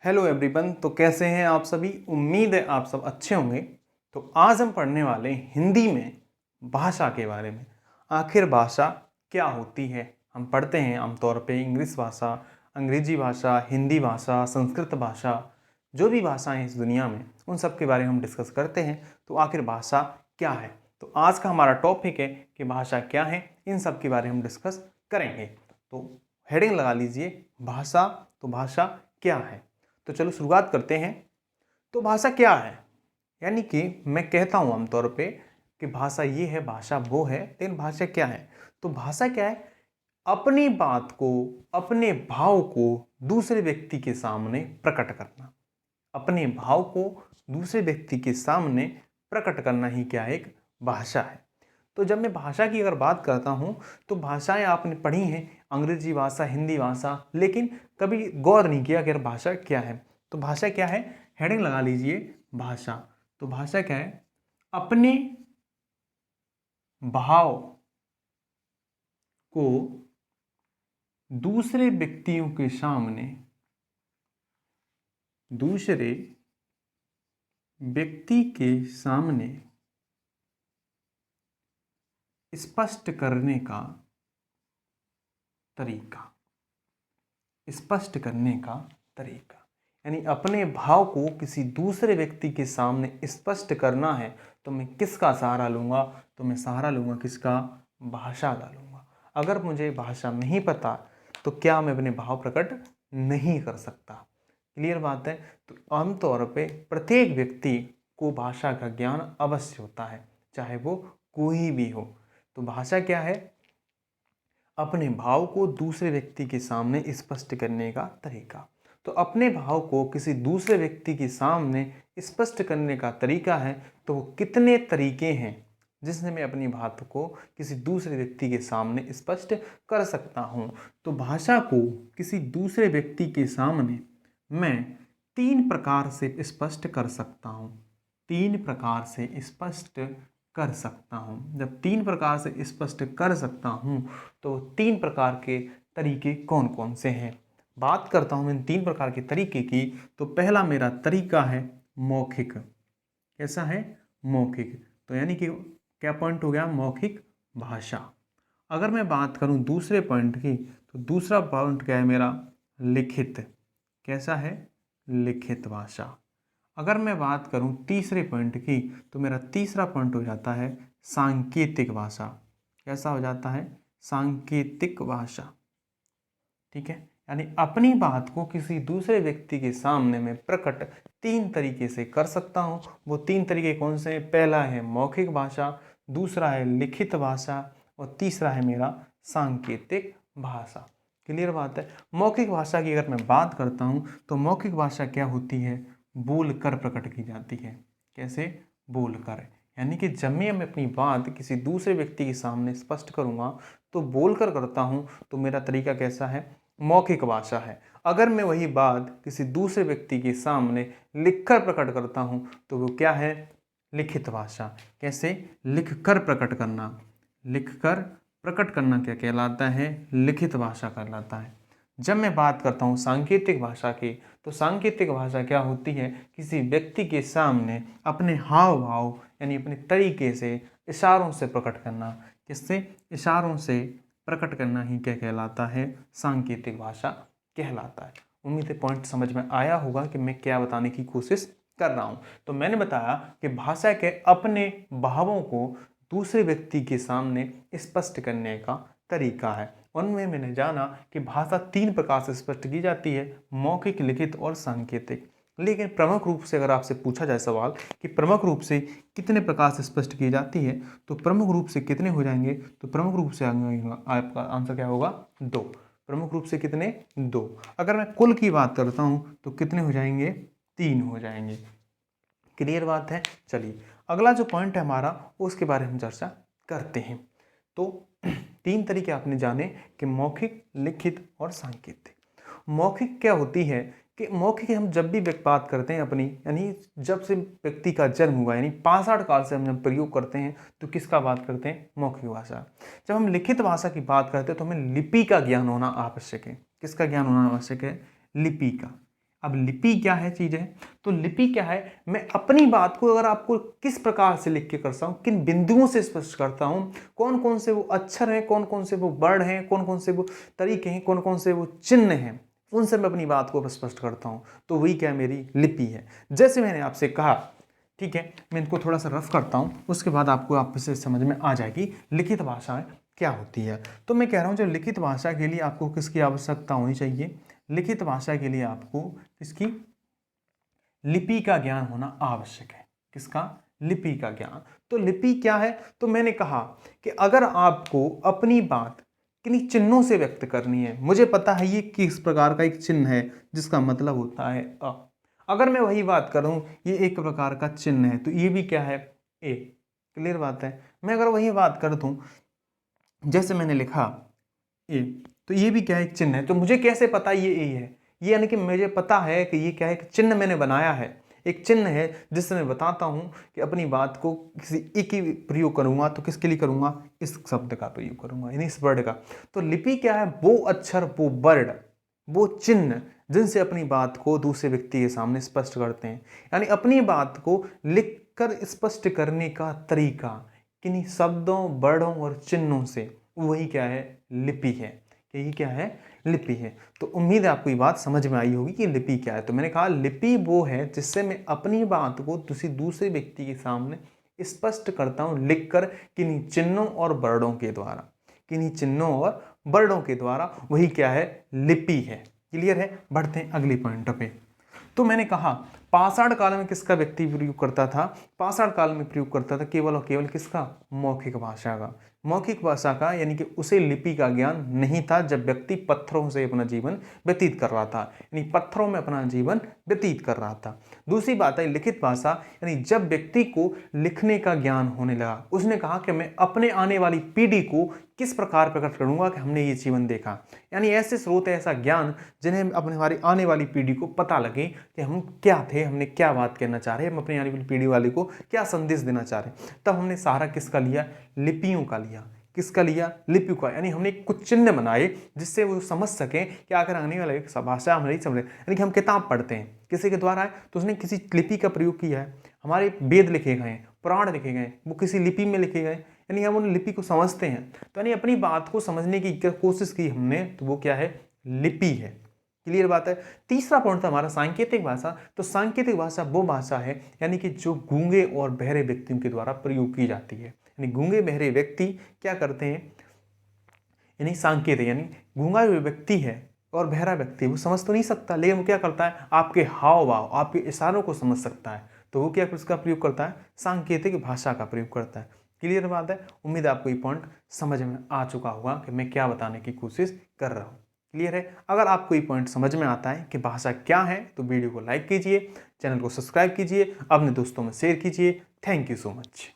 Hello everyone. तो कैसे हैं आप सभी? उम्मीद है आप सब अच्छे होंगे। तो आज हम पढ़ने वाले हैं हिंदी में भाषा के बारे में। आखिर भाषा क्या होती है? हम पढ़ते हैं आमतौर पे इंग्लिश भाषा, अंग्रेजी भाषा, हिंदी भाषा, संस्कृत भाषा, जो भी भाषाएं हैं इस दुनिया में उन सब के बारे में हम डिस्कस करते हैं। तो आखिर भाषा क्या है? तो आज का हमारा टॉपिक है कि भाषा क्या है, इन सब के बारे में हम डिस्कस करेंगे। तो हेडिंग लगा लीजिए, भाषा। तो भाषा क्या है? तो चलो शुरुआत करते हैं। तो भाषा क्या है? यानी कि मैं कहता हूँ आमतौर पे कि भाषा ये है, भाषा वो है, लेकिन भाषा क्या है? तो भाषा क्या है? अपनी बात को, अपने भाव को दूसरे व्यक्ति के सामने प्रकट करना। अपने भाव को दूसरे व्यक्ति के सामने प्रकट करना ही क्या है? एक भाषा है। तो जब मैं भाषा की अगर बात करता हूँ तो भाषाएं आपने पढ़ी हैं, अंग्रेजी भाषा, हिंदी भाषा, लेकिन कभी गौर नहीं किया कि यार भाषा क्या है। तो भाषा क्या है? हेडिंग लगा लीजिए, भाषा। तो भाषा क्या है? अपने भाव को दूसरे व्यक्तियों के सामने, दूसरे व्यक्ति के सामने स्पष्ट करने का तरीका। स्पष्ट करने का तरीका यानी अपने भाव को किसी दूसरे व्यक्ति के सामने स्पष्ट करना है तो मैं किसका सहारा लूँगा? तो मैं सहारा लूँगा किसका? भाषा का लूँगा। अगर मुझे भाषा नहीं पता तो क्या मैं अपने भाव प्रकट नहीं कर सकता? क्लियर बात है। तो आमतौर पे प्रत्येक व्यक्ति को भाषा का ज्ञान अवश्य होता है, चाहे वो कोई भी हो। तो भाषा क्या है? अपने भाव को दूसरे व्यक्ति के सामने स्पष्ट करने का तरीका। तो अपने भाव को किसी दूसरे व्यक्ति के सामने स्पष्ट करने का तरीका है। तो वो कितने तरीके हैं जिससे मैं अपनी बात को किसी दूसरे व्यक्ति के सामने स्पष्ट कर सकता हूँ? तो भाषा को किसी दूसरे व्यक्ति के सामने मैं 3 प्रकार से स्पष्ट कर सकता हूँ। 3 प्रकार से स्पष्ट कर सकता हूँ। जब 3 प्रकार से स्पष्ट कर सकता हूँ तो 3 प्रकार के तरीके कौन कौन से हैं? बात करता हूँ इन 3 प्रकार के तरीके की। तो पहला मेरा तरीका है मौखिक। कैसा है? मौखिक। तो यानी कि क्या पॉइंट हो गया? मौखिक भाषा। अगर मैं बात करूँ दूसरे पॉइंट की तो दूसरा पॉइंट क्या है मेरा? लिखित। कैसा है? लिखित भाषा। अगर मैं बात करूं तीसरे पॉइंट की तो मेरा तीसरा पॉइंट हो जाता है सांकेतिक भाषा। कैसा हो जाता है? सांकेतिक भाषा। ठीक है। यानी अपनी बात को किसी दूसरे व्यक्ति के सामने मैं प्रकट 3 तरीके से कर सकता हूं। वो 3 तरीके कौन से हैं? पहला है मौखिक भाषा, दूसरा है लिखित भाषा और तीसरा है मेरा सांकेतिक भाषा। क्लियर बात है। मौखिक भाषा की अगर मैं बात करता हूं तो मौखिक भाषा क्या होती है? बोलकर प्रकट की जाती है। कैसे? बोलकर। यानी कि जब मैं अपनी बात किसी दूसरे व्यक्ति के सामने स्पष्ट करूंगा तो बोलकर करता हूं। तो मेरा तरीका कैसा है? मौखिक भाषा है। अगर मैं वही बात किसी दूसरे व्यक्ति के सामने लिखकर प्रकट करता हूं तो वो क्या है? लिखित भाषा। कैसे? लिखकर प्रकट करना। लिखकर प्रकट करना क्या कहलाता है? लिखित भाषा कहलाता है। जब मैं बात करता हूँ सांकेतिक भाषा की तो सांकेतिक भाषा क्या होती है? किसी व्यक्ति के सामने अपने हाव भाव यानी अपने तरीके से इशारों से प्रकट करना। किससे? इशारों से प्रकट करना ही क्या कहलाता है? सांकेतिक भाषा कहलाता है। उम्मीद है पॉइंट समझ में आया होगा कि मैं क्या बताने की कोशिश कर रहा हूँ। तो मैंने बताया कि भाषा के अपने भावों को दूसरे व्यक्ति के सामने स्पष्ट करने का तरीका है। उनमें मैंने जाना कि भाषा 3 प्रकार से स्पष्ट की जाती है, मौखिक, लिखित और सांकेतिक। लेकिन प्रमुख रूप से अगर आपसे पूछा जाए सवाल कि प्रमुख रूप से कितने प्रकार से स्पष्ट की जाती है तो प्रमुख रूप से कितने हो जाएंगे? तो प्रमुख रूप से आपका आंसर क्या होगा? 2। प्रमुख रूप से कितने? 2। अगर मैं कुल की बात करता हूँ तो कितने हो जाएंगे? 3 हो जाएंगे। क्लियर बात है। चलिए अगला जो पॉइंट है हमारा उसके बारे में हम चर्चा करते हैं। तो 3 तरीके आपने जाने कि मौखिक, लिखित और सांकेतिक। मौखिक क्या होती है कि मौखिक हम जब भी बात करते हैं अपनी, यानी जब से व्यक्ति का जन्म हुआ यानी 65 काल से हम जब प्रयोग करते हैं तो किसका बात करते हैं? मौखिक भाषा। जब हम लिखित भाषा की बात करते हैं तो हमें लिपि का ज्ञान होना आवश्यक है। किसका ज्ञान होना आवश्यक है? लिपि का। अब लिपि क्या है चीज़ है, तो लिपि क्या है, मैं अपनी बात को अगर आपको किस प्रकार से लिख के करता हूँ, किन बिंदुओं से स्पष्ट करता हूँ, कौन कौन से वो अक्षर हैं, कौन कौन से वो वर्ण हैं, कौन कौन से वो तरीके हैं, कौन कौन से वो चिन्ह हैं, उनसे मैं अपनी बात को स्पष्ट करता हूँ, तो वही क्या मेरी लिपि है। जैसे मैंने आपसे कहा, ठीक है, मैं इनको थोड़ा सा रफ करता हूँ, उसके बाद आपको आपसे समझ में आ जाएगी लिखित भाषा क्या होती है। तो मैं कह रहा हूँ जो लिखित भाषा के लिए आपको किसकी आवश्यकता होनी चाहिए, लिखित भाषा के लिए आपको किसकी, लिपि का ज्ञान होना आवश्यक है। किसका, लिपि का ज्ञान। तो लिपि क्या है, तो मैंने कहा कि अगर आपको अपनी बात किन्हीं चिन्हों से व्यक्त करनी है, मुझे पता है ये किस प्रकार का एक चिन्ह है जिसका मतलब होता है अ, अगर मैं वही बात करूं ये एक प्रकार का चिन्ह है, तो ये भी क्या है, ए। क्लियर बात है। मैं अगर वही बात कर दूं, जैसे मैंने लिखा ए, तो ये भी क्या है, एक चिन्ह है। तो मुझे कैसे पता ये ए है, ये यानी कि मुझे पता है कि ये क्या है, एक चिन्ह मैंने बनाया है, एक चिन्ह है जिससे मैं बताता हूं कि अपनी बात को किसी एक ही प्रयोग करूंगा, तो किसके लिए करूंगा, इस शब्द का प्रयोग करूंगा, यानी इस वर्ड का। तो लिपि क्या है, वो अक्षर, वो वर्ड, वो चिन्ह जिनसे अपनी बात को दूसरे व्यक्ति के सामने स्पष्ट करते हैं, यानी अपनी बात को लिखकर स्पष्ट करने का तरीका किन्हीं शब्दों, वर्डों और चिन्हों से, वही क्या है, लिपि है। यही क्या है, लिपि है। तो उम्मीद है आपको ये बात समझ में आई होगी कि लिपि क्या है। तो मैंने कहा लिपि वो है जिससे मैं अपनी बात को किसी दूसरे व्यक्ति के सामने स्पष्ट करता हूं, लिखकर किन्हीं चिन्हों और वर्डों के द्वारा, किन्हीं चिन्हों और वर्डों के द्वारा, वही क्या है, लिपि है। क्लियर है। बढ़ते हैं अगली पॉइंट पे। तो मैंने कहा पाषाण काल में किसका व्यक्ति प्रयोग करता था, पाषाण काल में प्रयोग करता था केवल और केवल किसका, मौखिक भाषा का, मौखिक भाषा का, यानी कि उसे लिपि का ज्ञान नहीं था जब व्यक्ति पत्थरों से अपना जीवन व्यतीत कर रहा था, यानी पत्थरों में अपना जीवन व्यतीत कर रहा था। दूसरी बात है लिखित भाषा, यानी जब व्यक्ति को लिखने का ज्ञान होने लगा, उसने कहा कि मैं अपने आने वाली पीढ़ी को किस प्रकार प्रकट करूंगा कि हमने ये जीवन देखा, यानी ऐसे स्रोत, ऐसा ज्ञान जिन्हें अपने हमारी आने वाली पीढ़ी को पता लगे कि हम क्या थे, हमने क्या बात कहना चाह रहे हैं, हम अपनी आने वाली पीढ़ी वाले को क्या संदेश देना चाह रहे हैं। तब हमने सहारा किसका लिया, लिपियों का लिया। किसका लिया, लिपि का, यानी हमने कुछ चिन्ह बनाए जिससे वो समझ सकें कि आकर आने वाले भाषा हम नहीं समझ, यानी कि हम किताब पढ़ते हैं किसी के द्वारा है, तो उसने किसी लिपि का प्रयोग किया है। हमारे वेद लिखे गए, पुराण लिखे गए, वो किसी लिपि में लिखे गए, यानी हम उन लिपि को समझते हैं। तो यानी अपनी बात को समझने की कोशिश की हमने, तो वो क्या है, लिपि है। क्लियर बात है। तीसरा पॉइंट था हमारा सांकेतिक भाषा। तो सांकेतिक भाषा वो भाषा है यानी कि जो गूंगे और बहरे व्यक्तियों के द्वारा प्रयोग की जाती है, यानी गूंगे बहरे व्यक्ति क्या करते हैं, यानी सांकेतिक, यानी गूंगा जो व्यक्ति है और बहरा व्यक्ति वो समझ तो नहीं सकता, लेकिन वो क्या करता है, आपके हाव भाव, आपके इशारों को समझ सकता है, तो वो क्या उसका प्रयोग करता है, सांकेतिक भाषा का प्रयोग करता है। क्लियर बात है। उम्मीद है आपको ये पॉइंट समझ में आ चुका होगा कि मैं क्या बताने की कोशिश कर रहा हूँ। क्लियर है। अगर आपको ये पॉइंट समझ में आता है कि भाषा क्या है, तो वीडियो को लाइक कीजिए, चैनल को सब्सक्राइब कीजिए, अपने दोस्तों में शेयर कीजिए। Thank you so much.